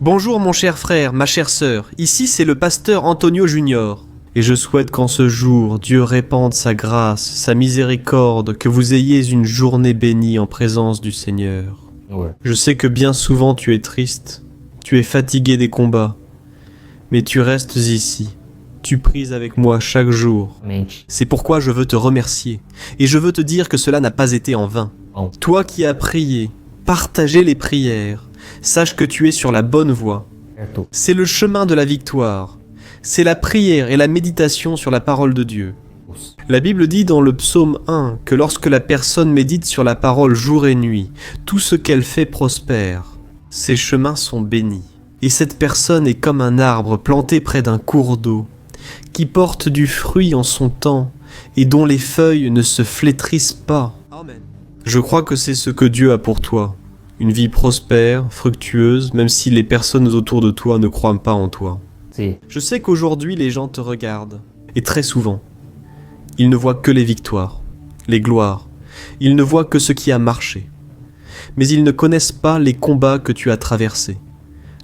Bonjour mon cher frère, ma chère sœur, ici c'est le pasteur Antonio Junior. Et je souhaite qu'en ce jour, Dieu répande sa grâce, sa miséricorde, que vous ayez une journée bénie en présence du Seigneur. Ouais. Je sais que bien souvent tu es triste, tu es fatigué des combats, mais tu restes ici. Tu pries avec moi chaque jour. Mente. C'est pourquoi je veux te remercier, et je veux te dire que cela n'a pas été en vain. Bom. Toi qui as prié, partagé les prières, sache que tu es sur la bonne voie. Certo. C'est le chemin de la victoire. C'est la prière et la méditation sur la parole de Dieu. La Bible dit dans le psaume 1 que lorsque la personne médite sur la parole jour et nuit, tout ce qu'elle fait prospère. Ses chemins sont bénis. Et cette personne est comme un arbre planté près d'un cours d'eau, qui porte du fruit en son temps et dont les feuilles ne se flétrissent pas. Amen. Je crois que c'est ce que Dieu a pour toi. Une vie prospère, fructueuse, même si les personnes autour de toi ne croient pas en toi. Si. Je sais qu'aujourd'hui les gens te regardent, et très souvent, ils ne voient que les victoires, les gloires, ils ne voient que ce qui a marché. Mais ils ne connaissent pas les combats que tu as traversés,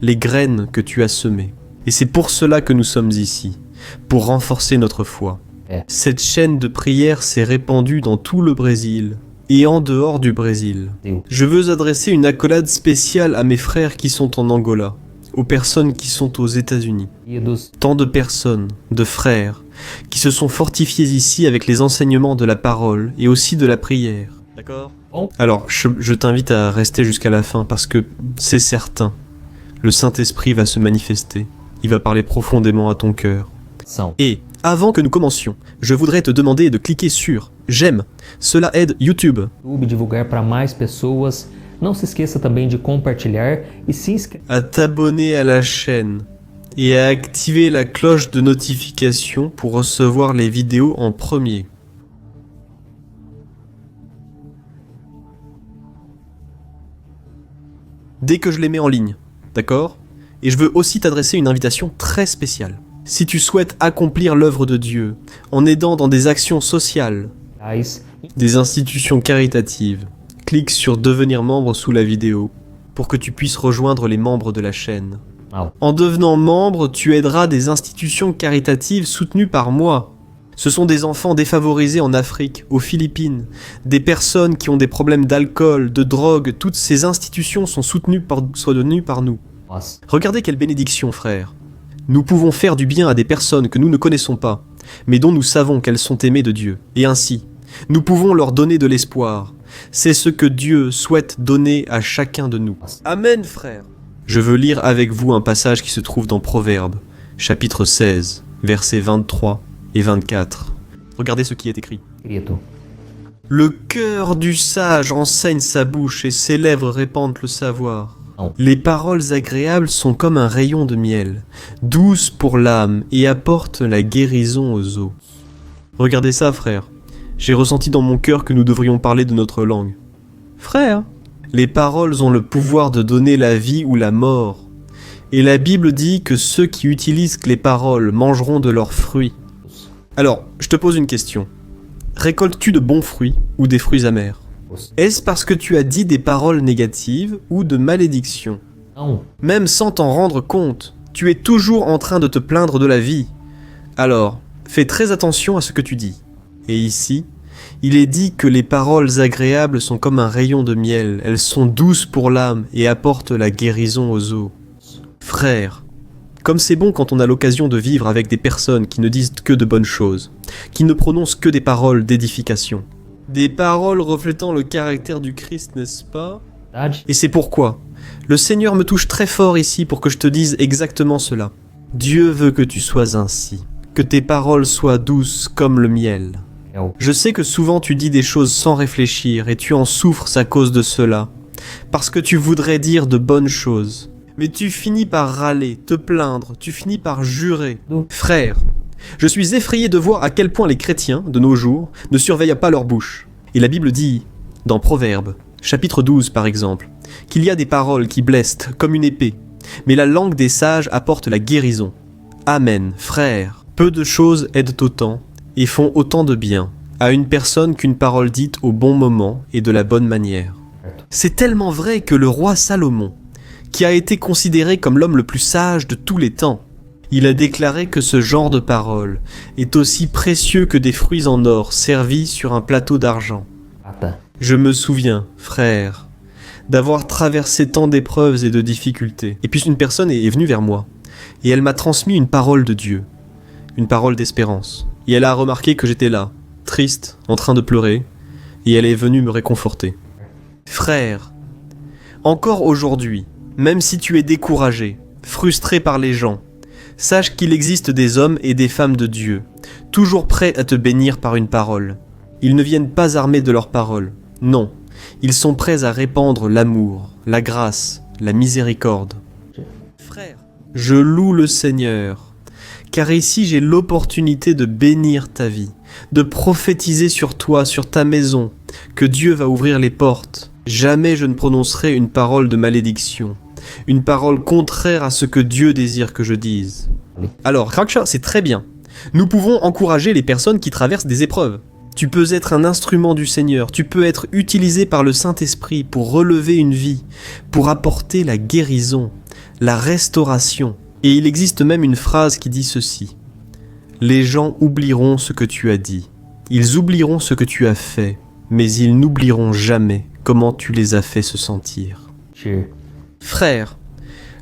les graines que tu as semées. Et c'est pour cela que nous sommes ici, pour renforcer notre foi. Cette chaîne de prière s'est répandue dans tout le Brésil, et en dehors du Brésil. Je veux adresser une accolade spéciale à mes frères qui sont en Angola, aux personnes qui sont aux États-Unis. Idos. Tant de personnes, de frères, qui se sont fortifiés ici avec les enseignements de la parole et aussi de la prière. D'accord ? Bon. Alors, je t'invite à rester jusqu'à la fin parce que c'est certain, le Saint-Esprit va se manifester. Il va parler profondément à ton cœur. São. Et, avant que nous commencions, je voudrais te demander de cliquer sur « J'aime ». Cela aide YouTube. YouTube, divulgar para mais pessoas. Não se esqueça também de compartilhar e se inscrever. À t'abonner à la chaîne et à activer la cloche de notification pour recevoir les vidéos en premier. Dès que je les mets en ligne, d'accord ? Et je veux aussi t'adresser une invitation très spéciale. Si tu souhaites accomplir l'œuvre de Dieu en aidant dans des actions sociales, des institutions caritatives, clique sur devenir membre sous la vidéo pour que tu puisses rejoindre les membres de la chaîne. Não. En devenant membre, tu aideras des institutions caritatives soutenues par moi. Ce sont des enfants défavorisés en Afrique, aux Philippines, des personnes qui ont des problèmes d'alcool, de drogue, toutes ces institutions sont soutenues par nous. Nossa. Regardez quelle bénédiction, frère. Nous pouvons faire du bien à des personnes que nous ne connaissons pas, mais dont nous savons qu'elles sont aimées de Dieu. Et ainsi, nous pouvons leur donner de l'espoir. C'est ce que Dieu souhaite donner à chacun de nous. Amen, frère. Je veux lire avec vous un passage qui se trouve dans Proverbes, chapitre 16, versets 23 et 24. Regardez ce qui est écrit. Escrito. Le cœur du sage enseigne sa bouche et ses lèvres répandent le savoir. Non. Les paroles agréables sont comme un rayon de miel, douces pour l'âme et apportent la guérison aux os. Regardez ça, frère. J'ai ressenti dans mon cœur que nous devrions parler de notre langue. Frère, les paroles ont le pouvoir de donner la vie ou la mort. Et la Bible dit que ceux qui utilisent les paroles mangeront de leurs fruits. Alors, je te pose une question. Récoltes-tu de bons fruits ou des fruits amers ? Est-ce parce que tu as dit des paroles négatives ou de malédiction ? Não. Même sans t'en rendre compte, tu es toujours en train de te plaindre de la vie. Alors, fais très attention à ce que tu dis. Et ici, il est dit que les paroles agréables sont comme un rayon de miel, elles sont douces pour l'âme et apportent la guérison aux os. Frère, comme c'est bon quand on a l'occasion de vivre avec des personnes qui ne disent que de bonnes choses, qui ne prononcent que des paroles d'édification. Des paroles reflétant le caractère du Christ, n'est-ce pas ? Verdade. Et c'est pourquoi le Seigneur me touche très fort ici pour que je te dise exactement cela. Dieu veut que tu sois ainsi, que tes paroles soient douces comme le miel. Mel. Je sais que souvent tu dis des choses sans réfléchir et tu en souffres à cause de cela, parce que tu voudrais dire de bonnes choses. Mais tu finis par râler, te plaindre, tu finis par jurer. Frère, je suis effrayé de voir à quel point les chrétiens, de nos jours, ne surveillent pas leur bouche. Et la Bible dit, dans Proverbes, chapitre 12 par exemple, qu'il y a des paroles qui blessent comme une épée, mais la langue des sages apporte la guérison. Amen, frère. Peu de choses aident autant et font autant de bien à une personne qu'une parole dite au bon moment et de la bonne manière. C'est tellement vrai que le roi Salomon, qui a été considéré comme l'homme le plus sage de tous les temps. Il a déclaré que ce genre de parole est aussi précieux que des fruits en or servis sur un plateau d'argent. Je me souviens, frère, d'avoir traversé tant d'épreuves et de difficultés. Et puis une personne est venue vers moi, et elle m'a transmis une parole de Dieu, une parole d'espérance. Et elle a remarqué que j'étais là, triste, en train de pleurer, et elle est venue me réconforter. Frère, encore aujourd'hui, même si tu es découragé, frustré par les gens, sache qu'il existe des hommes et des femmes de Dieu, toujours prêts à te bénir par une parole. Ils ne viennent pas armés de leur parole, non, ils sont prêts à répandre l'amour, la grâce, la miséricorde. Frère, je loue le Seigneur, car ici j'ai l'opportunité de bénir ta vie, de prophétiser sur toi, sur ta maison, que Dieu va ouvrir les portes. Jamais je ne prononcerai une parole de malédiction, une parole contraire à ce que Dieu désire que je dise. Alors, Raksha, c'est très bien. Nous pouvons encourager les personnes qui traversent des épreuves. Tu peux être un instrument du Seigneur, tu peux être utilisé par le Saint-Esprit pour relever une vie, pour apporter la guérison, la restauration. Et il existe même une phrase qui dit ceci. Les gens oublieront ce que tu as dit, ils oublieront ce que tu as fait, mais ils n'oublieront jamais comment tu les as fait se sentir. Frère,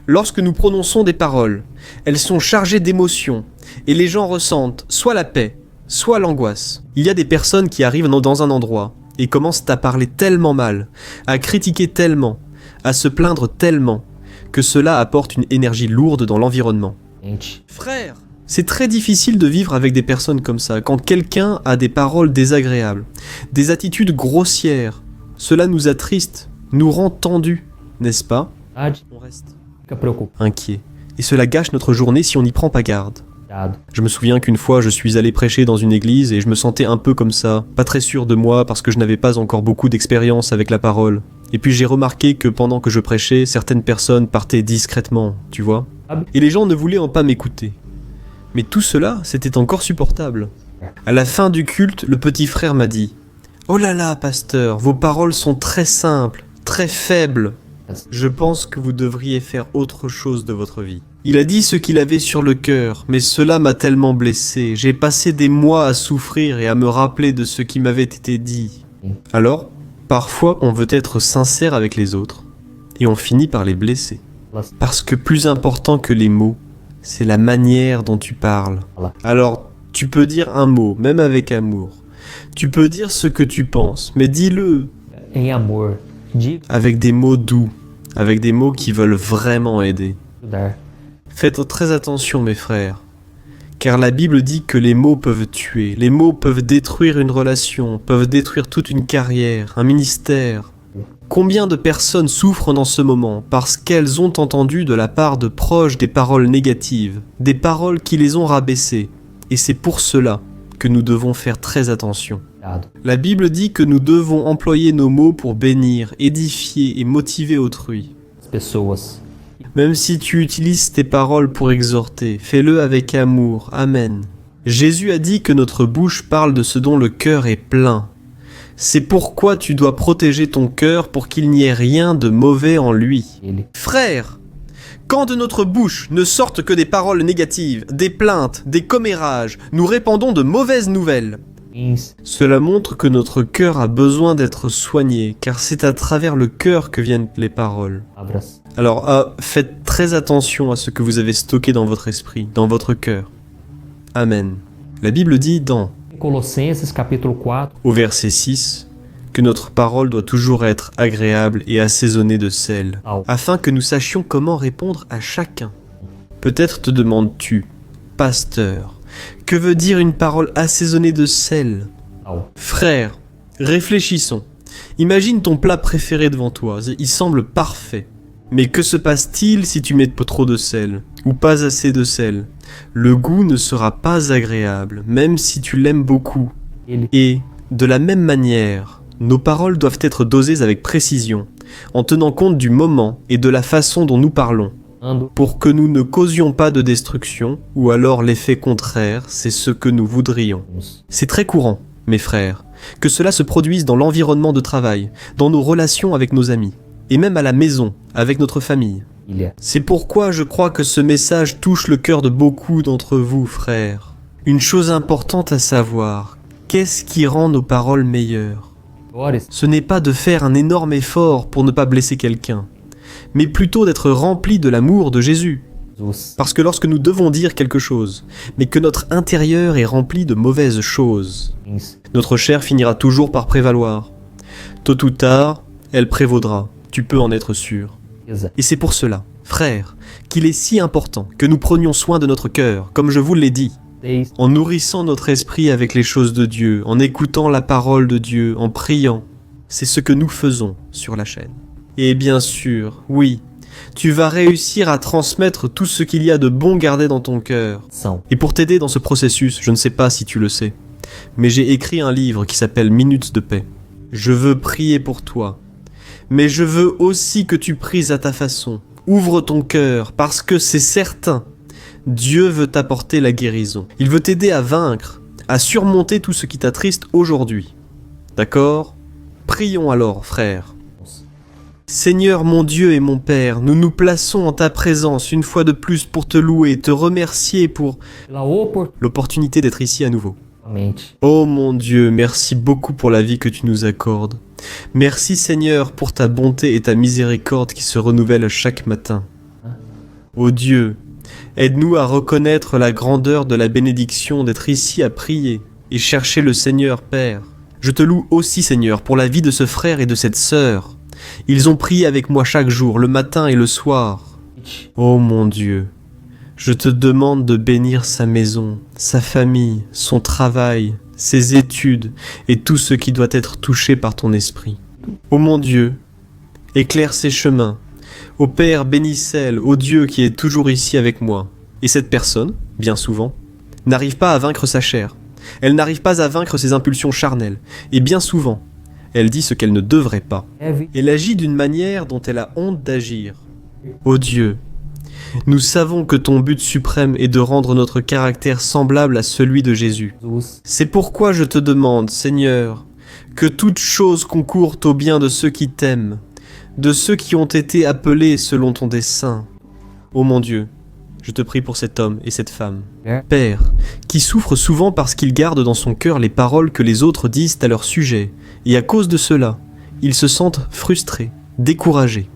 lorsque nous prononçons des paroles, elles sont chargées d'émotions, et les gens ressentent soit la paix, soit l'angoisse. Il y a des personnes qui arrivent dans un endroit et commencent à parler tellement mal, à critiquer tellement, à se plaindre tellement, que cela apporte une énergie lourde dans l'environnement. Frère, c'est très difficile de vivre avec des personnes comme ça, quand quelqu'un a des paroles désagréables, des attitudes grossières. Cela nous attriste, nous rend tendus, n'est-ce pas? On reste inquiet. Et cela gâche notre journée si on n'y prend pas garde. Je me souviens qu'une fois je suis allé prêcher dans une église et je me sentais un peu comme ça, pas très sûr de moi parce que je n'avais pas encore beaucoup d'expérience avec la parole. Et puis j'ai remarqué que pendant que je prêchais, certaines personnes partaient discrètement, tu vois. Et les gens ne voulaient pas m'écouter. Mais tout cela, c'était encore supportable. À la fin du culte, le petit frère m'a dit « Oh là là, pasteur, vos paroles sont très simples, très faibles. Je pense que vous devriez faire autre chose de votre vie. » Il a dit ce qu'il avait sur le cœur, mais cela m'a tellement blessé. J'ai passé des mois à souffrir et à me rappeler de ce qui m'avait été dit. Alors, parfois, on veut être sincère avec les autres, et on finit par les blesser. Parce que plus important que les mots, c'est la manière dont tu parles. Alors, tu peux dire un mot, même avec amour. Tu peux dire ce que tu penses, mais dis-le avec des mots doux, avec des mots qui veulent vraiment aider. Faites très attention, mes frères, car la Bible dit que les mots peuvent tuer, les mots peuvent détruire une relation, peuvent détruire toute une carrière, un ministère. Combien de personnes souffrent dans ce moment parce qu'elles ont entendu de la part de proches des paroles négatives, des paroles qui les ont rabaissées, et c'est pour cela que nous devons faire très attention. La Bible dit que nous devons employer nos mots pour bénir, édifier et motiver autrui. Même si tu utilises tes paroles pour exhorter, fais-le avec amour. Amen. Jésus a dit que notre bouche parle de ce dont le cœur est plein. C'est pourquoi tu dois protéger ton cœur pour qu'il n'y ait rien de mauvais en lui. Frère, quand de notre bouche ne sortent que des paroles négatives, des plaintes, des commérages, nous répandons de mauvaises nouvelles. Cela montre que notre cœur a besoin d'être soigné, car c'est à travers le cœur que viennent les paroles. Alors, faites très attention à ce que vous avez stocké dans votre esprit, dans votre cœur. Amen. La Bible dit dans Colossenses capítulo 4, au verset 6 que notre parole doit toujours être agréable et assaisonnée de sel, afin que nous sachions comment répondre à chacun. Peut-être te demandes-tu, pasteur, que veut dire une parole assaisonnée de sel? Frère, réfléchissons. Imagine ton plat préféré devant toi, il semble parfait. Mais que se passe-t-il si tu mets trop de sel, ou pas assez de sel? Le goût ne sera pas agréable, même si tu l'aimes beaucoup. Et, de la même manière, nos paroles doivent être dosées avec précision, en tenant compte du moment et de la façon dont nous parlons, pour que nous ne causions pas de destruction, ou alors l'effet contraire, c'est ce que nous voudrions. C'est très courant, mes frères, que cela se produise dans l'environnement de travail, dans nos relations avec nos amis, et même à la maison, avec notre famille. família. C'est pourquoi je crois que ce message touche le cœur de beaucoup d'entre vous, frères. Une chose importante à savoir, qu'est-ce qui rend nos paroles meilleures? Glórias, Ce n'est pas de faire un énorme effort pour ne pas blesser quelqu'un, mais plutôt d'être rempli de l'amour de Jésus. Jesus. Parce que lorsque nous devons dire quelque chose, mais que notre intérieur est rempli de mauvaises choses, notre chair finira toujours par prévaloir. Tôt ou tard, elle prévaudra, tu peux en être sûr. Et c'est pour cela, frères, qu'il est si important que nous prenions soin de notre cœur, comme je vous l'ai dit, en nourrissant notre esprit avec les choses de Dieu, en écoutant la parole de Dieu, en priant. C'est ce que nous faisons sur la chaîne. Et bien sûr, oui, tu vas réussir à transmettre tout ce qu'il y a de bon gardé dans ton cœur. Et pour t'aider dans ce processus, je ne sais pas si tu le sais, mais j'ai écrit un livre qui s'appelle Minutes de paix. Je veux prier pour toi, mais je veux aussi que tu pries à ta façon. Ouvre ton cœur, parce que c'est certain, Dieu veut t'apporter la guérison. Il veut t'aider à vaincre, à surmonter tout ce qui t'attriste aujourd'hui. D'accord? Prions alors, frères. Seigneur mon Dieu et mon Père, nous nous plaçons en ta présence une fois de plus pour te louer, te remercier pour l'opportunité d'être ici à nouveau. Oh mon Dieu, merci beaucoup pour la vie que tu nous accordes. Merci Seigneur pour ta bonté et ta miséricorde qui se renouvellent chaque matin. Oh Dieu, aide-nous à reconnaître la grandeur de la bénédiction d'être ici à prier et chercher le Seigneur Père. Je te loue aussi Seigneur pour la vie de ce frère et de cette sœur. Ils ont prié avec moi chaque jour, le matin et le soir. Oh mon Dieu, je te demande de bénir sa maison, sa famille, son travail, ses études et tout ce qui doit être touché par ton esprit. Oh mon Dieu, éclaire ses chemins. Ô Père, bénis celle, ô Dieu qui est toujours ici avec moi. Et cette personne, bien souvent, n'arrive pas à vaincre sa chair. Elle n'arrive pas à vaincre ses impulsions charnelles. Et bien souvent, elle dit ce qu'elle ne devrait pas. Elle agit d'une manière dont elle a honte d'agir. Ô Dieu, nous savons que ton but suprême est de rendre notre caractère semblable à celui de Jésus. C'est pourquoi je te demande, Seigneur, que toute chose concourt au bien de ceux qui t'aiment, de ceux qui ont été appelés selon ton dessein. Ô mon Dieu, je te prie pour cet homme et cette femme, Père, qui souffre souvent parce qu'il garde dans son cœur les paroles que les autres disent à leur sujet, et à cause de cela, ils se sentent frustrés, découragés.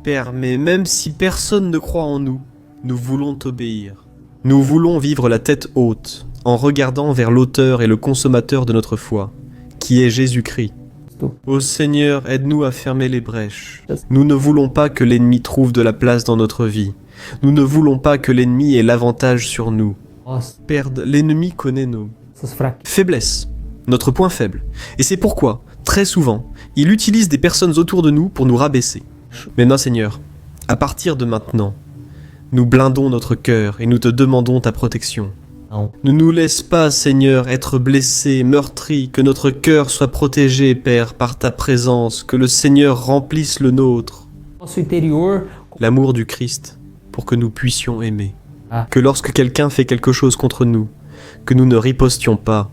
Père, mais même si personne ne croit en nous, nous voulons t'obéir. Nous voulons vivre la tête haute, en regardant vers l'auteur et le consommateur de notre foi, qui est Jésus-Christ. Ô Seigneur, aide-nous à fermer les brèches. Nous ne voulons pas que l'ennemi trouve de la place dans notre vie. Nous ne voulons pas que l'ennemi ait l'avantage sur nous. Père, l'ennemi connaît nos faiblesses, notre point faible. Et c'est pourquoi, très souvent, il utilise des personnes autour de nous pour nous rabaisser. Maintenant, Seigneur, à partir de maintenant, nous blindons notre cœur et nous te demandons ta protection. Ne nous laisse pas, Seigneur, être blessés, meurtris, que notre cœur soit protégé, Père, par ta présence, que le Seigneur remplisse le nôtre. L'amour du Christ, pour que nous puissions aimer. Que lorsque quelqu'un fait quelque chose contre nous, que nous ne ripostions pas,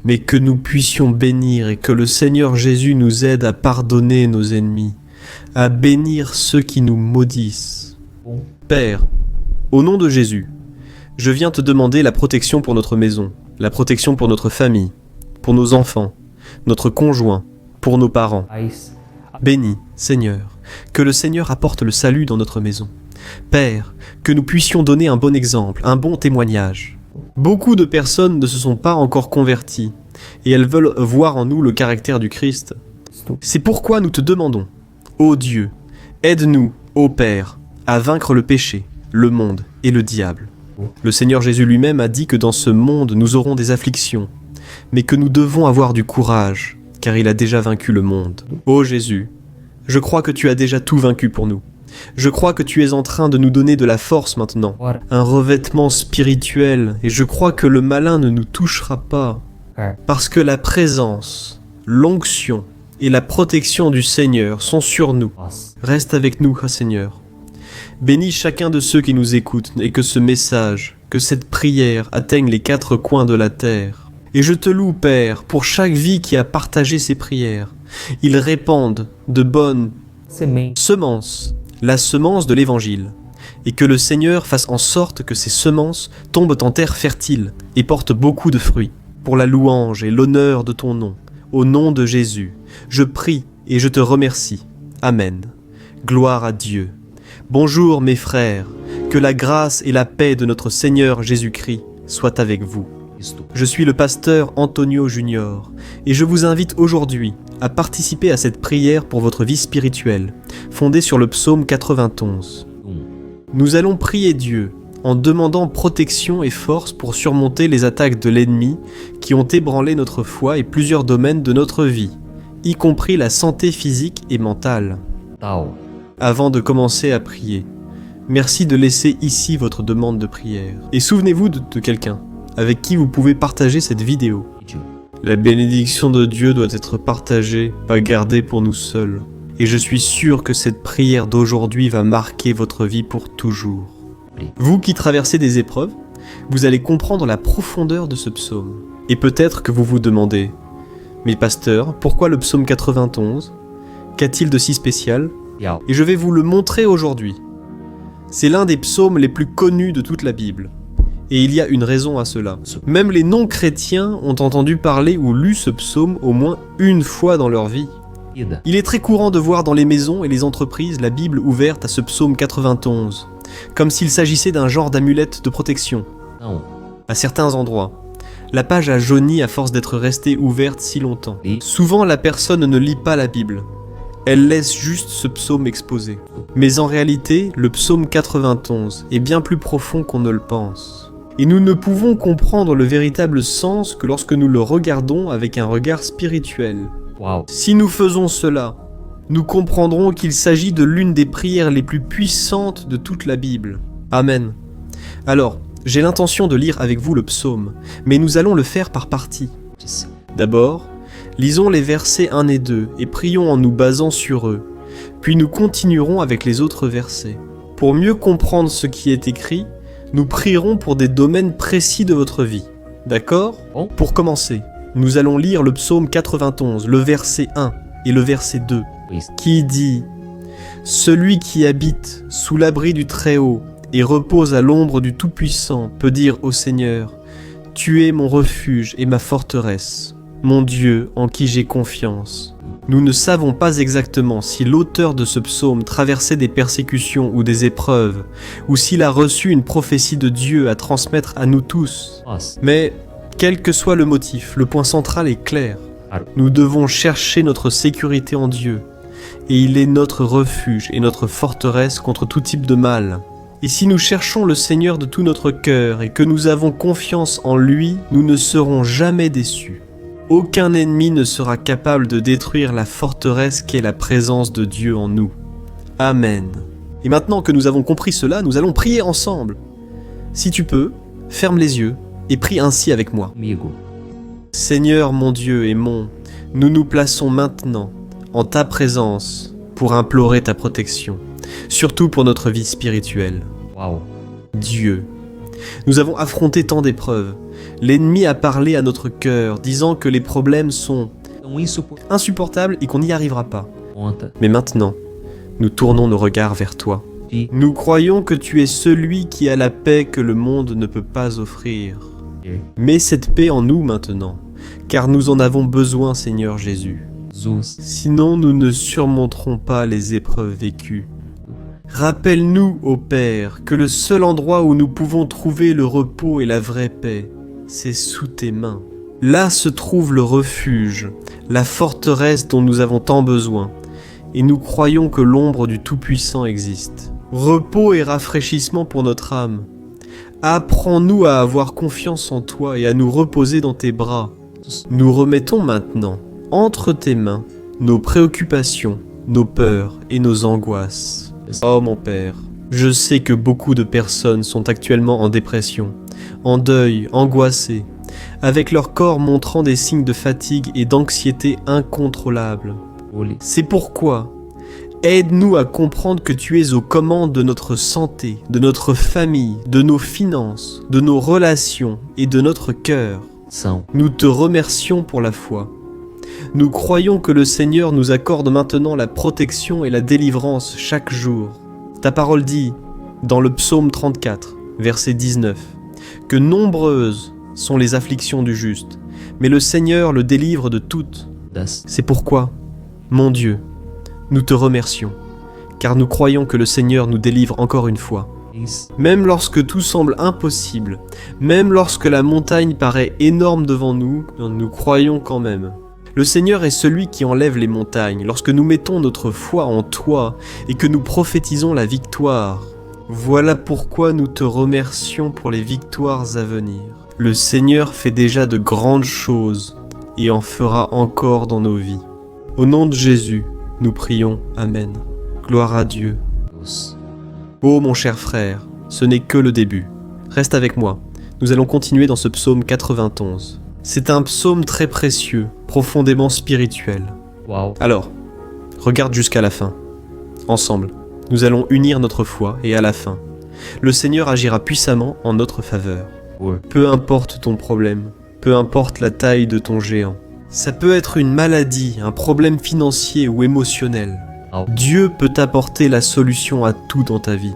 mais que nous puissions bénir et que le Seigneur Jésus nous aide à pardonner nos ennemis, à bénir ceux qui nous maudissent. Père, au nom de Jésus, je viens te demander la protection pour notre maison, la protection pour notre famille, pour nos enfants, notre conjoint, pour nos parents. Bénis, Seigneur, que le Seigneur apporte le salut dans notre maison. Père, que nous puissions donner un bon exemple, un bon témoignage. Beaucoup de personnes ne se sont pas encore converties, et elles veulent voir en nous le caractère du Christ. C'est pourquoi nous te demandons, ô Dieu, aide-nous, ô Père, à vaincre le péché, le monde et le diable. Le Seigneur Jésus lui-même a dit que dans ce monde nous aurons des afflictions, mais que nous devons avoir du courage, car il a déjà vaincu le monde. Ô Jésus, je crois que tu as déjà tout vaincu pour nous. Je crois que tu es en train de nous donner de la force maintenant, un revêtement spirituel, et je crois que le malin ne nous touchera pas, parce que la présence, l'onction et la protection du Seigneur sont sur nous. Reste avec nous, ô Seigneur. Bénis chacun de ceux qui nous écoutent et que ce message, que cette prière atteigne les 4 coins de la terre. Et je te loue, Père, pour chaque vie qui a partagé ces prières. Ils répandent de bonnes semences la semence de l'Évangile, et que le Seigneur fasse en sorte que ces semences tombent en terre fertile et portent beaucoup de fruits, pour la louange et l'honneur de ton nom, au nom de Jésus. Je prie et je te remercie. Amen. Gloire à Dieu. Bonjour mes frères, que la grâce et la paix de notre Seigneur Jésus-Christ soient avec vous. Je suis le pasteur Antonio Junior et je vous invite aujourd'hui à participer à cette prière pour votre vie spirituelle, fondée sur le psaume 91. Nous allons prier Dieu en demandant protection et force pour surmonter les attaques de l'ennemi qui ont ébranlé notre foi et plusieurs domaines de notre vie, y compris la santé physique et mentale. Avant de commencer à prier, merci de laisser ici votre demande de prière. Et souvenez-vous de quelqu'un avec qui vous pouvez partager cette vidéo. La bénédiction de Dieu doit être partagée, pas gardée pour nous seuls. Et je suis sûr que cette prière d'aujourd'hui va marquer votre vie pour toujours. Vous qui traversez des épreuves, vous allez comprendre la profondeur de ce psaume. Et peut-être que vous vous demandez, mais pasteur, pourquoi le psaume 91 ? Qu'a-t-il de si spécial ? Et je vais vous le montrer aujourd'hui. C'est l'un des psaumes les plus connus de toute la Bible. Et il y a une raison à cela. Même les non-chrétiens ont entendu parler ou lu ce psaume au moins une fois dans leur vie. Il est très courant de voir dans les maisons et les entreprises la Bible ouverte à ce psaume 91, comme s'il s'agissait d'un genre d'amulette de protection. À certains endroits, la page a jauni à force d'être restée ouverte si longtemps. Souvent, la personne ne lit pas la Bible. Elle laisse juste ce psaume exposé. Mais en réalité, le psaume 91 est bien plus profond qu'on ne le pense. Et nous ne pouvons comprendre le véritable sens que lorsque nous le regardons avec un regard spirituel. Si nous faisons cela, nous comprendrons qu'il s'agit de l'une des prières les plus puissantes de toute la Bible. Amen. Alors, j'ai l'intention de lire avec vous le psaume, mais nous allons le faire par parties. D'abord, lisons les versets 1 et 2 et prions en nous basant sur eux, puis nous continuerons avec les autres versets. Pour mieux comprendre ce qui est écrit, nous prierons pour des domaines précis de votre vie. D'accord ? Pour commencer, nous allons lire le psaume 91, le verset 1 et le verset 2, qui dit « Celui qui habite sous l'abri du Très-Haut et repose à l'ombre du Tout-Puissant peut dire au Seigneur, « Tu es mon refuge et ma forteresse, mon Dieu en qui j'ai confiance. » Nous ne savons pas exactement si l'auteur de ce psaume traversait des persécutions ou des épreuves, ou s'il a reçu une prophétie de Dieu à transmettre à nous tous. Mais, quel que soit le motif, le point central est clair. Nous devons chercher notre sécurité en Dieu, et il est notre refuge et notre forteresse contre tout type de mal. Et si nous cherchons le Seigneur de tout notre cœur et que nous avons confiance en lui, nous ne serons jamais déçus. Aucun ennemi ne sera capable de détruire la forteresse qu'est la présence de Dieu en nous. Amen. Et maintenant que nous avons compris cela, nous allons prier ensemble. Si tu peux, ferme les yeux et prie ainsi avec moi. Seigneur mon Dieu et nous nous plaçons maintenant en ta présence pour implorer ta protection, surtout pour notre vie spirituelle. Dieu, nous avons affronté tant d'épreuves. L'ennemi a parlé à notre cœur, disant que les problèmes sont insupportables et qu'on n'y arrivera pas. Mais maintenant, nous tournons nos regards vers toi. Nous croyons que tu es celui qui a la paix que le monde ne peut pas offrir. Mets cette paix en nous maintenant, car nous en avons besoin, Seigneur Jésus. Sinon, nous ne surmonterons pas les épreuves vécues. Rappelle-nous, ô Père, que le seul endroit où nous pouvons trouver le repos et la vraie paix, c'est sous tes mains. Là se trouve le refuge, la forteresse dont nous avons tant besoin, et nous croyons que l'ombre du Tout-Puissant existe. Repos et rafraîchissement pour notre âme. Apprends-nous à avoir confiance en toi et à nous reposer dans tes bras. Nous remettons maintenant, entre tes mains, nos préoccupations, nos peurs et nos angoisses. Oh mon Père, je sais que beaucoup de personnes sont actuellement en dépression, en deuil, angoissées, avec leur corps montrant des signes de fatigue et d'anxiété incontrôlables. C'est pourquoi, aide-nous à comprendre que tu es aux commandes de notre santé, de notre famille, de nos finances, de nos relations et de notre cœur. Nous te remercions pour la foi. Nous croyons que le Seigneur nous accorde maintenant la protection et la délivrance chaque jour. Ta parole dit, dans le psaume 34, verset 19, que nombreuses sont les afflictions du juste, mais le Seigneur le délivre de toutes. C'est pourquoi, mon Dieu, nous te remercions, car nous croyons que le Seigneur nous délivre encore une fois. Même lorsque tout semble impossible, même lorsque la montagne paraît énorme devant nous, nous croyons quand même. Le Seigneur est celui qui enlève les montagnes lorsque nous mettons notre foi en toi et que nous prophétisons la victoire. Voilà pourquoi nous te remercions pour les victoires à venir. Le Seigneur fait déjà de grandes choses et en fera encore dans nos vies. Au nom de Jésus, nous prions. Amen. Gloire à Dieu. Oh mon cher frère, ce n'est que le début. Reste avec moi. Nous allons continuer dans ce psaume 91. C'est un psaume très précieux, profondément spirituel. Wow. Alors, regarde jusqu'à la fin. Ensemble, nous allons unir notre foi et à la fin, le Seigneur agira puissamment en notre faveur. Ouais. Peu importe ton problème, peu importe la taille de ton géant. Ça peut être une maladie, un problème financier ou émotionnel. Dieu peut apporter la solution à tout dans ta vie.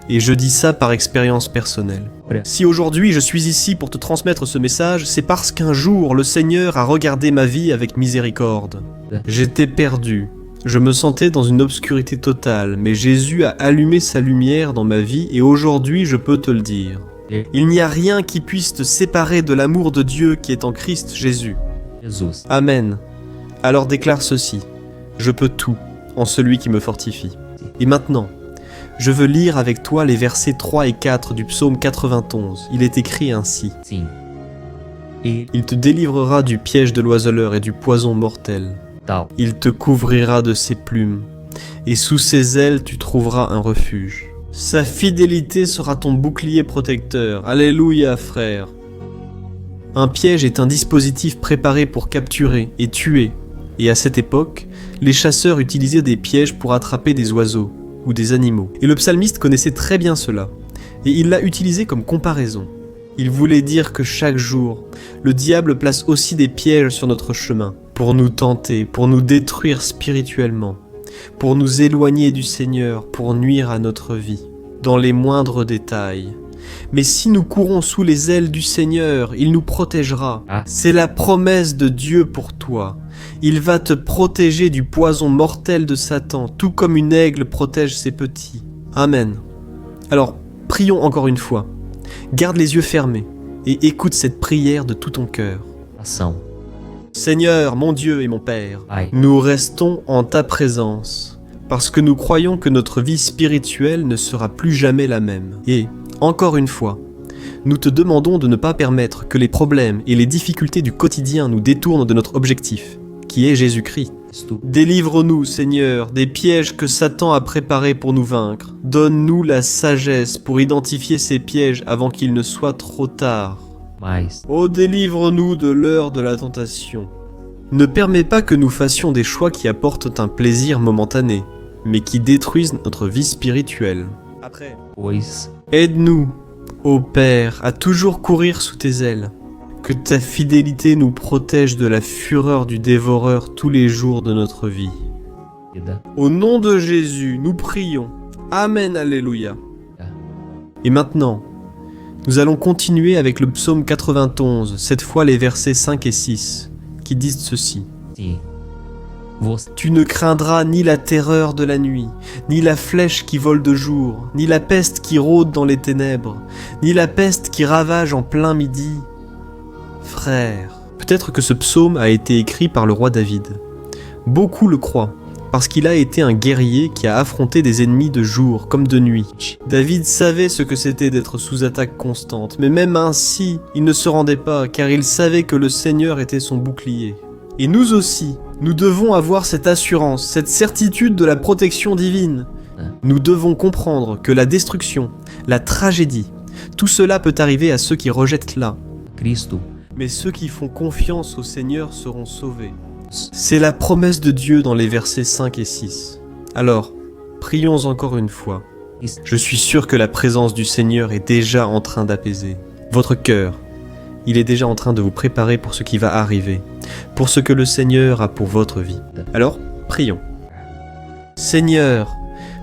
Et je dis ça par expérience personnelle. Si aujourd'hui je suis ici pour te transmettre ce message, c'est parce qu'un jour le Seigneur a regardé ma vie avec miséricorde. J'étais perdu. Je me sentais dans une obscurité totale, mais Jésus a allumé sa lumière dans ma vie et aujourd'hui je peux te le dire. Il n'y a rien qui puisse te séparer de l'amour de Dieu qui est en Christ Jésus. Amen. Alors déclare ceci. Je peux tout en celui qui me fortifie. Et maintenant, je veux lire avec toi les versets 3 et 4 du psaume 91. Il est écrit ainsi. Il te délivrera du piège de l'oiseleur et du poison mortel. Il te couvrira de ses plumes, et sous ses ailes tu trouveras un refuge. Sa fidélité sera ton bouclier protecteur. Alléluia, frère. Un piège est un dispositif préparé pour capturer et tuer. Et à cette époque, les chasseurs utilisaient des pièges pour attraper des oiseaux ou des animaux. Et le psalmiste connaissait très bien cela, et il l'a utilisé comme comparaison. Il voulait dire que chaque jour, le diable place aussi des pièges sur notre chemin, pour nous tenter, pour nous détruire spirituellement, pour nous éloigner du Seigneur, pour nuire à notre vie, dans les moindres détails. Mais si nous courons sous les ailes du Seigneur, il nous protégera. C'est la promesse de Dieu pour toi. Il va te protéger du poison mortel de Satan, tout comme une aigle protège ses petits. Amen. Alors, prions encore une fois. Garde les yeux fermés et écoute cette prière de tout ton cœur. Seigneur, mon Dieu et mon Père, nous restons en ta présence, parce que nous croyons que notre vie spirituelle ne sera plus jamais la même. Et, encore une fois, nous te demandons de ne pas permettre que les problèmes et les difficultés du quotidien nous détournent de notre objectif, qui est Jésus-Christ. Délivre-nous, Seigneur, des pièges que Satan a préparés pour nous vaincre. Donne-nous la sagesse pour identifier ces pièges avant qu'il ne soit trop tard. Oh, délivre-nous de l'heure de la tentation. Ne permets pas que nous fassions des choix qui apportent un plaisir momentané, mais qui détruisent notre vie spirituelle. Aide-nous, ô Père, à toujours courir sous tes ailes. Que ta fidélité nous protège de la fureur du dévoreur tous les jours de notre vie. Au nom de Jésus, nous prions. Amen, alléluia. Et maintenant, nous allons continuer avec le psaume 91, cette fois les versets 5 et 6, qui disent ceci. Tu ne craindras ni la terreur de la nuit, ni la flèche qui vole de jour, ni la peste qui rôde dans les ténèbres, ni la peste qui ravage en plein midi. Frère, peut-être que ce psaume a été écrit par le roi David. Beaucoup le croient, parce qu'il a été un guerrier qui a affronté des ennemis de jour comme de nuit. David savait ce que c'était d'être sous attaque constante, mais même ainsi, il ne se rendait pas, car il savait que le Seigneur était son bouclier. Et nous aussi, nous devons avoir cette assurance, cette certitude de la protection divine. Nous devons comprendre que la destruction, la tragédie, tout cela peut arriver à ceux qui rejettent là. Mais ceux qui font confiance au Seigneur seront sauvés. C'est la promesse de Dieu dans les versets 5 et 6. Alors, prions encore une fois. Je suis sûr que la présence du Seigneur est déjà en train d'apaiser votre cœur. Il est déjà en train de vous préparer pour ce qui va arriver, pour ce que le Seigneur a pour votre vie. Alors, prions. Seigneur,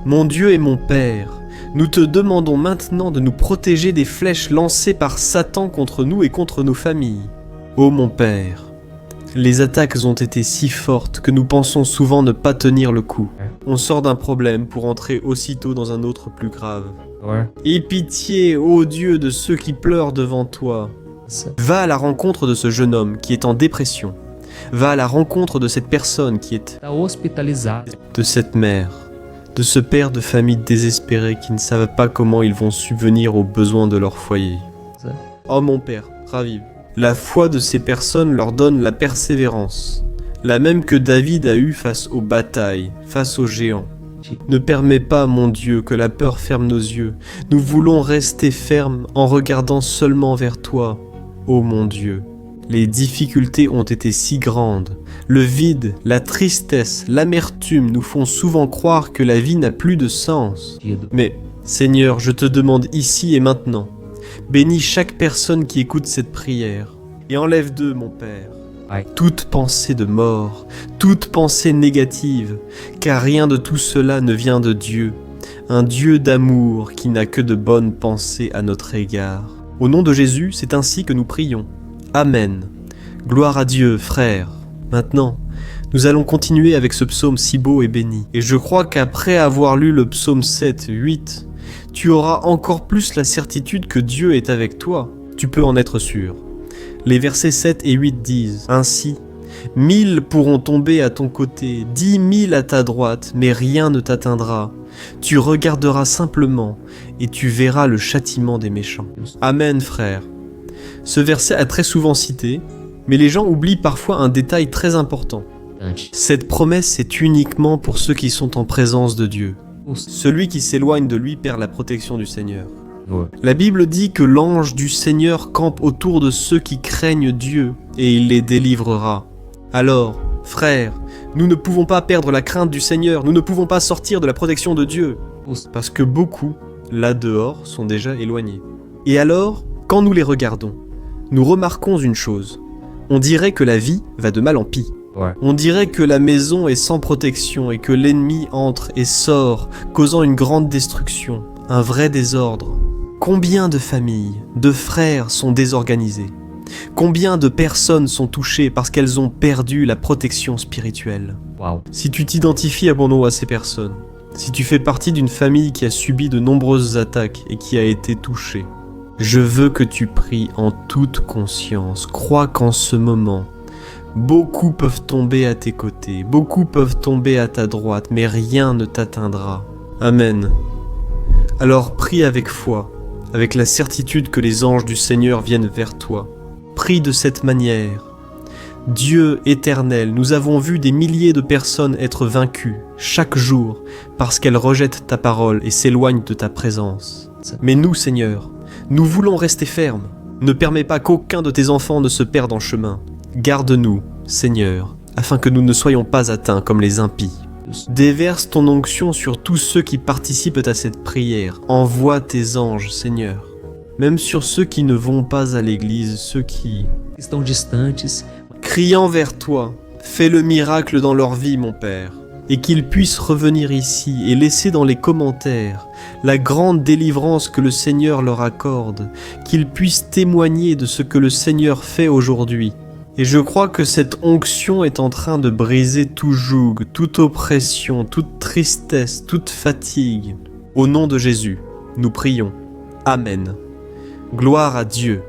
Mon Dieu et mon Père, nous te demandons maintenant de nous protéger des flèches lancées par Satan contre nous et contre nos familles. Ô mon Père, les attaques ont été si fortes que nous pensons souvent ne pas tenir le coup. On sort d'un problème pour entrer aussitôt dans un autre plus grave. Aie pitié, ô Dieu, de ceux qui pleurent devant toi. Va à la rencontre de ce jeune homme qui est en dépression. Va à la rencontre de cette personne qui est de cette mère, de ce père de famille désespéré qui ne savent pas comment ils vont subvenir aux besoins de leur foyer. Oh mon Père, ravive. La foi de ces personnes leur donne la persévérance, la même que David a eue face aux batailles, face aux géants. Ne permets pas, mon Dieu, que la peur ferme nos yeux. Nous voulons rester fermes en regardant seulement vers toi, ô mon Dieu. Les difficultés ont été si grandes. Le vide, la tristesse, l'amertume nous font souvent croire que la vie n'a plus de sens. Mais, Seigneur, je te demande ici et maintenant, bénis chaque personne qui écoute cette prière et enlève d'eux, mon Père, toute pensée de mort, toute pensée négative, car rien de tout cela ne vient de Dieu, un Dieu d'amour qui n'a que de bonnes pensées à notre égard. Au nom de Jésus, c'est ainsi que nous prions. Amen. Gloire à Dieu, frères. Maintenant, nous allons continuer avec ce psaume si beau et béni. Et je crois qu'après avoir lu le psaume 7, 8, tu auras encore plus la certitude que Dieu est avec toi. Tu peux en être sûr. Les versets 7 et 8 disent ainsi: 1000 pourront tomber à ton côté, 10 000 à ta droite, mais rien ne t'atteindra. Tu regarderas simplement et tu verras le châtiment des méchants. Amen, frère. Ce verset est très souvent cité, mais les gens oublient parfois un détail très important. Cette promesse est uniquement pour ceux qui sont en présence de Dieu. Celui qui s'éloigne de lui perd la protection du Seigneur. La Bible dit que l'ange du Seigneur campe autour de ceux qui craignent Dieu et il les délivrera. Alors, frères, nous ne pouvons pas perdre la crainte du Seigneur, nous ne pouvons pas sortir de la protection de Dieu, parce que beaucoup, là dehors, sont déjà éloignés. Et alors, quand nous les regardons, nous remarquons une chose. On dirait que la vie va de mal en pis. On dirait que la maison est sans protection et que l'ennemi entre et sort, causant une grande destruction, un vrai désordre. Combien de familles, de frères sont désorganisés? Combien de personnes sont touchées parce qu'elles ont perdu la protection spirituelle? Si tu t'identifies à bon nom à ces personnes, si tu fais partie d'une famille qui a subi de nombreuses attaques et qui a été touchée, je veux que tu pries en toute conscience. Crois qu'en ce moment, beaucoup peuvent tomber à tes côtés, beaucoup peuvent tomber à ta droite, mais rien ne t'atteindra. Amen. Alors prie avec foi, avec la certitude que les anges du Seigneur viennent vers toi. Prie de cette manière. Dieu éternel, nous avons vu des milliers de personnes être vaincues chaque jour parce qu'elles rejettent ta parole et s'éloignent de ta présence. Mais nous, Seigneur, nous voulons rester fermes. Ne permets pas qu'aucun de tes enfants ne se perde en chemin. Garde-nous, Seigneur, afin que nous ne soyons pas atteints comme les impies. Déverse ton onction sur tous ceux qui participent à cette prière. Envoie tes anges, Seigneur. Même sur ceux qui ne vont pas à l'église, ceux qui estão distantes, criant vers toi, fais le miracle dans leur vie, mon Père, et qu'ils puissent revenir ici et laisser dans les commentaires la grande délivrance que le Seigneur leur accorde, qu'ils puissent témoigner de ce que le Seigneur fait aujourd'hui. Et je crois que cette onction est en train de briser tout joug, toute oppression, toute tristesse, toute fatigue. Au nom de Jésus, nous prions. Amen. Gloire à Dieu.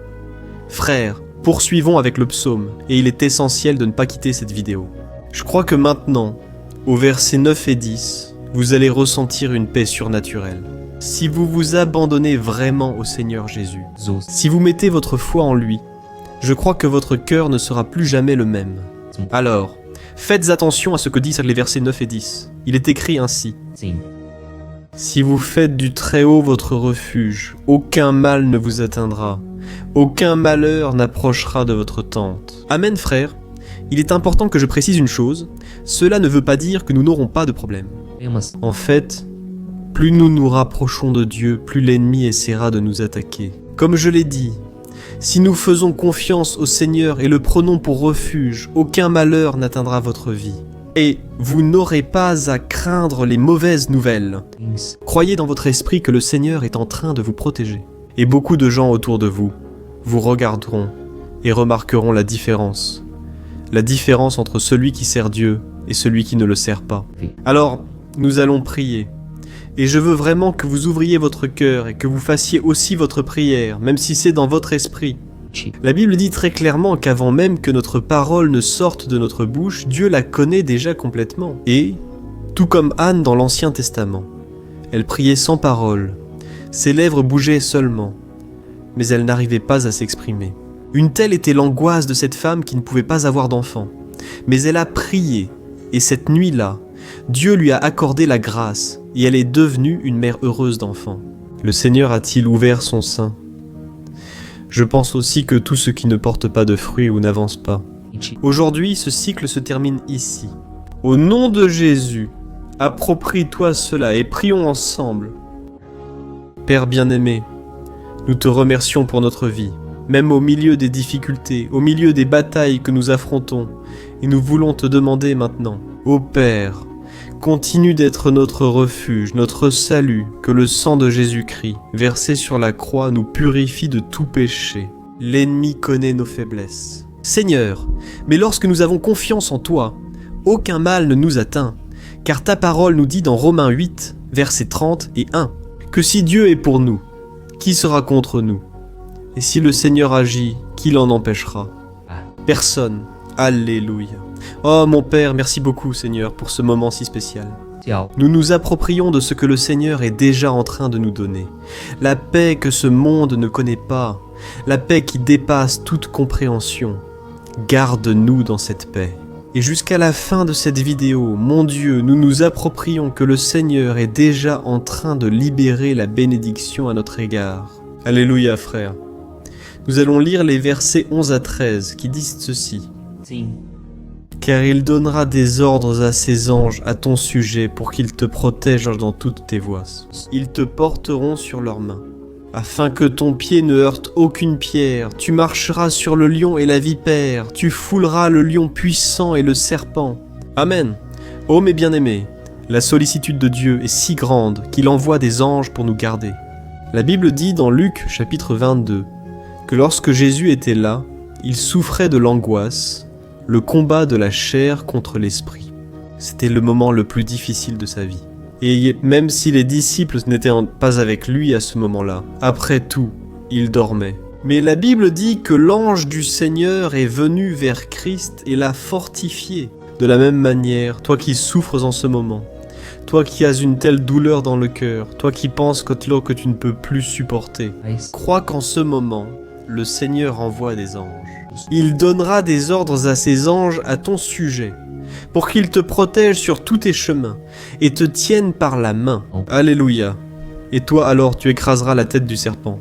Frères, poursuivons avec le psaume, et il est essentiel de ne pas quitter cette vidéo. Je crois que maintenant, au versets 9 et 10, vous allez ressentir une paix surnaturelle. Si vous vous abandonnez vraiment au Seigneur Jésus, si vous mettez votre foi en lui, je crois que votre cœur ne sera plus jamais le même. Alors, faites attention à ce que disent les versets 9 et 10. Il est écrit ainsi. Si vous faites du Très-Haut votre refuge, aucun mal ne vous atteindra. Aucun malheur n'approchera de votre tente. Amen, frère. Il est important que je précise une chose. Cela ne veut pas dire que nous n'aurons pas de problème. En fait, plus nous nous rapprochons de Dieu, plus l'ennemi essaiera de nous attaquer. Comme je l'ai dit, si nous faisons confiance au Seigneur et le prenons pour refuge, aucun malheur n'atteindra votre vie. Et vous n'aurez pas à craindre les mauvaises nouvelles. Croyez dans votre esprit que le Seigneur est en train de vous protéger. Et beaucoup de gens autour de vous vous regarderont et remarqueront la différence. La différence entre celui qui sert Dieu et celui qui ne le sert pas. Alors, nous allons prier. Et je veux vraiment que vous ouvriez votre cœur et que vous fassiez aussi votre prière, même si c'est dans votre esprit. La Bible dit très clairement qu'avant même que notre parole ne sorte de notre bouche, Dieu la connaît déjà complètement. Et, tout comme Anne dans l'Ancien Testament, elle priait sans parole, ses lèvres bougeaient seulement, mais elle n'arrivait pas à s'exprimer. Une telle était l'angoisse de cette femme qui ne pouvait pas avoir d'enfant. Mais elle a prié, et cette nuit-là, Dieu lui a accordé la grâce, et elle est devenue une mère heureuse d'enfants. Le Seigneur a-t-il ouvert son sein ? Je pense aussi que tout ce qui ne porte pas de fruits ou n'avance pas. Aujourd'hui, ce cycle se termine ici. Au nom de Jésus, approprie-toi cela et prions ensemble. Père bien-aimé, nous te remercions pour notre vie, même au milieu des difficultés, au milieu des batailles que nous affrontons, et nous voulons te demander maintenant, ô Père, continue d'être notre refuge, notre salut, que le sang de Jésus-Christ, versé sur la croix, nous purifie de tout péché. L'ennemi connaît nos faiblesses. Seigneur, mais lorsque nous avons confiance en toi, aucun mal ne nous atteint, car ta parole nous dit dans Romains 8, versets 30 et 1, que si Dieu est pour nous, qui sera contre nous? Et si le Seigneur agit, qui l'en empêchera? Personne. Alléluia. Oh mon Père, merci beaucoup Seigneur pour ce moment si spécial. Nous nous approprions de ce que le Seigneur est déjà en train de nous donner. La paix que ce monde ne connaît pas, la paix qui dépasse toute compréhension. Garde-nous dans cette paix. Et jusqu'à la fin de cette vidéo, mon Dieu, nous nous approprions que le Seigneur est déjà en train de libérer la bénédiction à notre égard. Alléluia frère. Nous allons lire les versets 11 à 13 qui disent ceci. Car il donnera des ordres à ses anges à ton sujet pour qu'ils te protègent dans toutes tes voies. Ils te porteront sur leurs mains, afin que ton pied ne heurte aucune pierre. Tu marcheras sur le lion et la vipère, tu fouleras le lion puissant et le serpent. Amen. Ô mes bien-aimés, la sollicitude de Dieu est si grande qu'il envoie des anges pour nous garder. La Bible dit dans Luc chapitre 22 que lorsque Jésus était là, il souffrait de l'angoisse, le combat de la chair contre l'esprit. C'était le moment le plus difficile de sa vie. Et même si les disciples n'étaient pas avec lui à ce moment-là, après tout, il dormait. Mais la Bible dit que l'ange du Seigneur est venu vers Christ et l'a fortifié. De la même manière, toi qui souffres en ce moment, toi qui as une telle douleur dans le cœur, toi qui penses que tu ne peux plus supporter, crois qu'en ce moment, le Seigneur envoie des anges. Il donnera des ordres à ses anges à ton sujet, pour qu'ils te protègent sur tous tes chemins, et te tiennent par la main. Alléluia. Et toi alors tu écraseras la tête du serpent.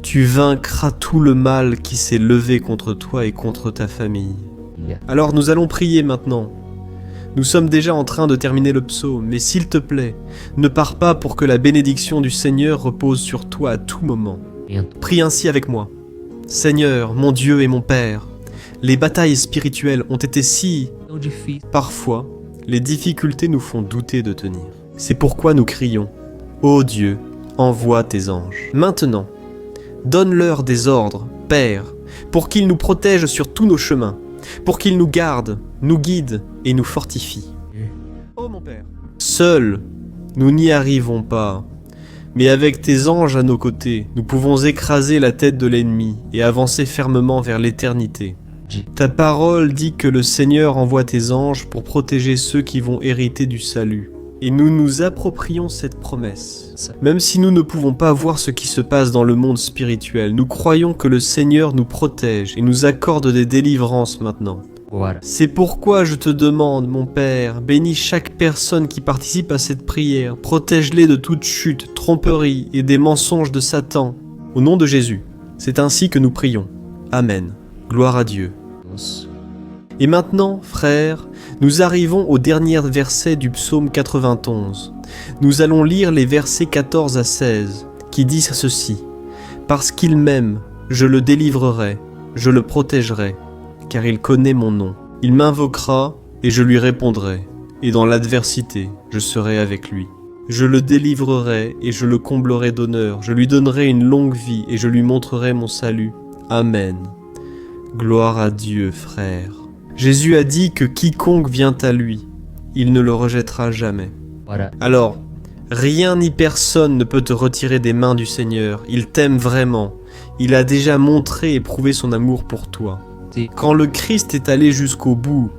Tu vaincras tout le mal qui s'est levé contre toi et contre ta famille. Alors nous allons prier maintenant. Nous sommes déjà en train de terminer le psaume, mais s'il te plaît, ne pars pas pour que la bénédiction du Seigneur repose sur toi à tout moment. Prie ainsi avec moi. Seigneur, mon Dieu et mon Père, les batailles spirituelles ont été si... Parfois, les difficultés nous font douter de tenir. C'est pourquoi nous crions, ô Dieu, envoie tes anges. Maintenant, donne-leur des ordres, Père, pour qu'ils nous protègent sur tous nos chemins, pour qu'ils nous gardent, nous guident et nous fortifient. Ô mon Père, seuls, nous n'y arrivons pas. Mais avec tes anges à nos côtés, nous pouvons écraser la tête de l'ennemi et avancer fermement vers l'éternité. Ta parole dit que le Seigneur envoie tes anges pour protéger ceux qui vont hériter du salut. Et nous nous approprions cette promesse. Même si nous ne pouvons pas voir ce qui se passe dans le monde spirituel, nous croyons que le Seigneur nous protège et nous accorde des délivrances maintenant. C'est pourquoi je te demande, mon Père, bénis chaque personne qui participe à cette prière, protège-les de toute chute, tromperie et des mensonges de Satan. Au nom de Jésus, c'est ainsi que nous prions. Amen. Gloire à Dieu. Et maintenant, frères, nous arrivons au dernier verset du psaume 91. Nous allons lire les versets 14 à 16, qui disent ceci. « Parce qu'il m'aime, je le délivrerai, je le protégerai. Car il connaît mon nom. Il m'invoquera, et je lui répondrai, et dans l'adversité, je serai avec lui. Je le délivrerai et je le comblerai d'honneur, je lui donnerai une longue vie et je lui montrerai mon salut. Amen. Gloire à Dieu, frère. Jésus a dit que quiconque vient à lui, il ne le rejettera jamais. Ora, Alors, rien ni personne ne peut te retirer des mains du Seigneur, il t'aime vraiment. Il a déjà montré et prouvé son amour pour toi. se Quand le Christ est allé jusqu'au bout,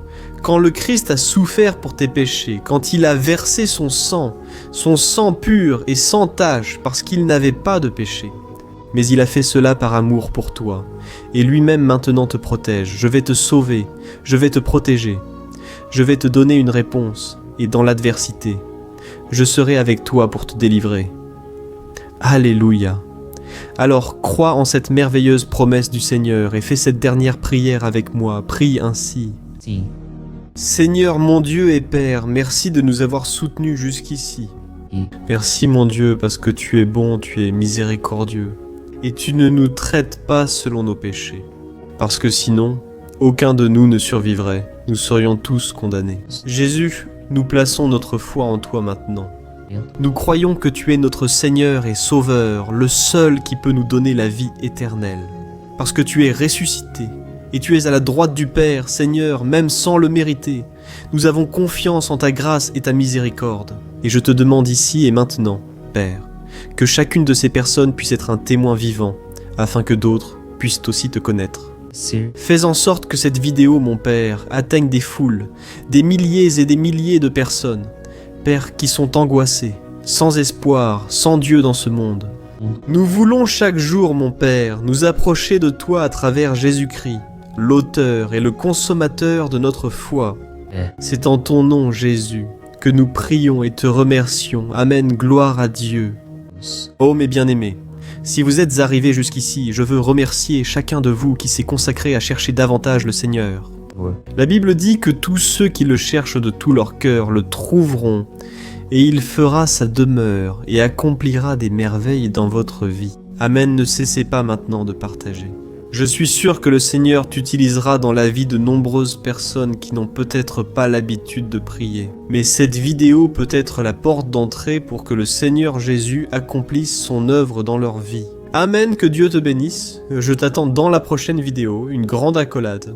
quand le Christ a souffert pour tes péchés, quand il a versé son sang pur et sans tache parce qu'il n'avait pas de péché, mais il a fait cela par amour pour toi, et lui-même maintenant te protège. Je vais te sauver, je vais te protéger, je vais te donner une réponse, et dans l'adversité, je serai avec toi pour te délivrer. Alléluia. Alors crois en cette merveilleuse promesse du Seigneur et fais cette dernière prière avec moi. Prie ainsi. sim. Seigneur mon Dieu et Père, merci de nous avoir soutenus jusqu'ici. Merci mon Dieu parce que tu es bon, tu es miséricordieux. Et tu ne nous traites pas selon nos péchés. Parce que sinon, aucun de nous ne survivrait. Nous serions tous condamnés. Jésus, nous plaçons notre foi en toi maintenant. Nous croyons que tu es notre Seigneur et Sauveur, le seul qui peut nous donner la vie éternelle. Parce que tu es ressuscité, et tu es à la droite du Père, Seigneur, même sans le mériter. Nous avons confiance en ta grâce et ta miséricorde. Et je te demande ici et maintenant, Père, que chacune de ces personnes puisse être un témoin vivant, afin que d'autres puissent aussi te connaître. Ser Fais en sorte que cette vidéo, mon Père, atteigne des foules, des milliers et des milliers de personnes, Père, qui sont angoissés, sans espoir, sans Dieu dans ce monde. Nous voulons chaque jour, mon Père, nous approcher de toi à travers Jésus-Christ, l'auteur et le consommateur de notre foi. C'est en ton nom, Jésus, que nous prions et te remercions. Amen, gloire à Dieu. Oh mes bien-aimés, si vous êtes arrivés jusqu'ici, je veux remercier chacun de vous qui s'est consacré à chercher davantage le Seigneur. La Bible dit que tous ceux qui le cherchent de tout leur cœur le trouveront, et il fera sa demeure et accomplira des merveilles dans votre vie. Amen, ne cessez pas maintenant de partager. Je suis sûr que le Seigneur t'utilisera dans la vie de nombreuses personnes qui n'ont peut-être pas l'habitude de prier. Mais cette vidéo peut être la porte d'entrée pour que le Seigneur Jésus accomplisse son œuvre dans leur vie. Amen, que Dieu te bénisse. Je t'attends dans la prochaine vidéo, une grande accolade.